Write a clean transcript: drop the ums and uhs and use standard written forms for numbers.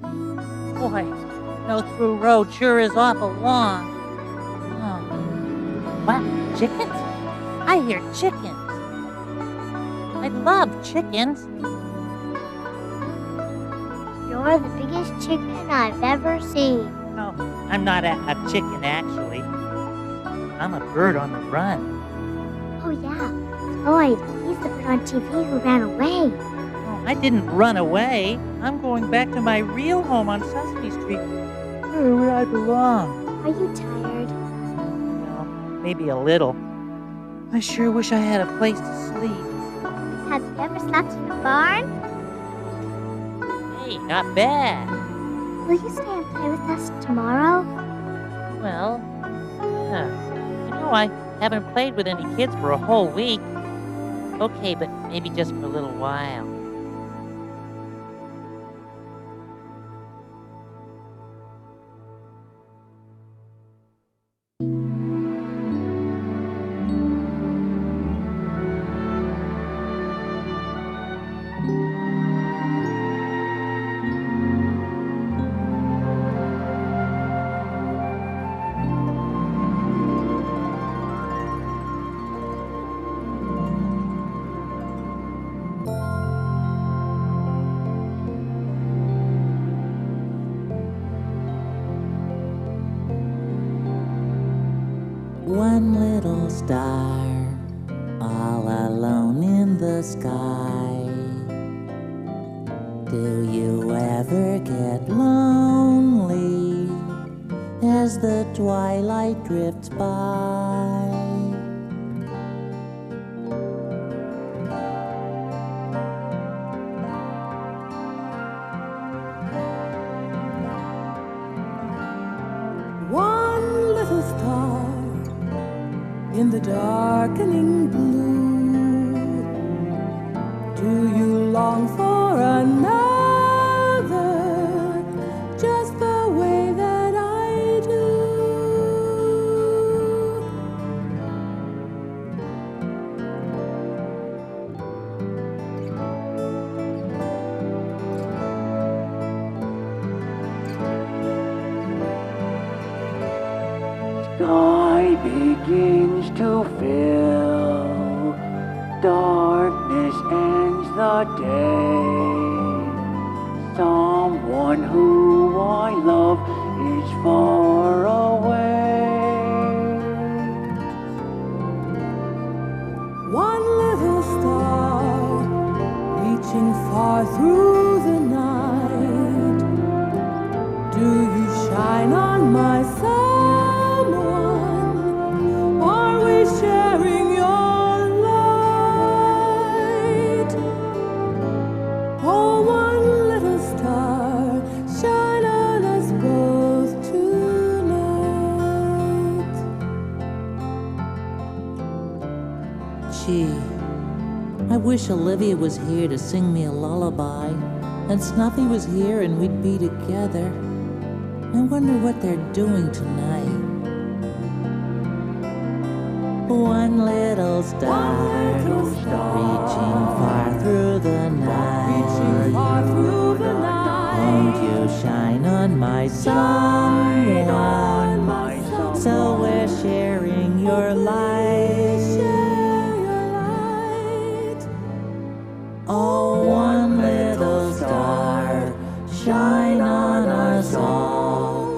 Boy, no through road sure is awful long. Oh. What? Chickens? I hear chickens. I love chickens. You're the biggest chicken I've ever seen. No, I'm not a chicken, actually. I'm a bird on the run. Oh, yeah. Floyd, he's the bird on TV who ran away. Oh, I didn't run away. I'm going back to my real home on Sesame Street, where I belong. Are you tired? Well, maybe a little. I sure wish I had a place to sleep. Have you ever slept in a barn? Hey, not bad. Will you stay and play with us tomorrow? Well, yeah. I haven't played with any kids for a whole week. Okay, but maybe just for a little while. One little star, all alone in the sky. Do you ever get lonely as the twilight drifts by? One little star in the darkening blue, do you long for another, just the way that I do? Sky begins to fill, darkness ends the day. Someone who I love is far away. One little star reaching far through the night, do you shine on my side? Sharing your light. Oh, one little star, shine on us both tonight. Gee, I wish Olivia was here to sing me a lullaby, and Snuffy was here and we'd be together. I wonder what they're doing tonight. One little star, reaching far through the night. Won't you shine on my someone? So we're sharing your light. Oh, one little star, shine on us all.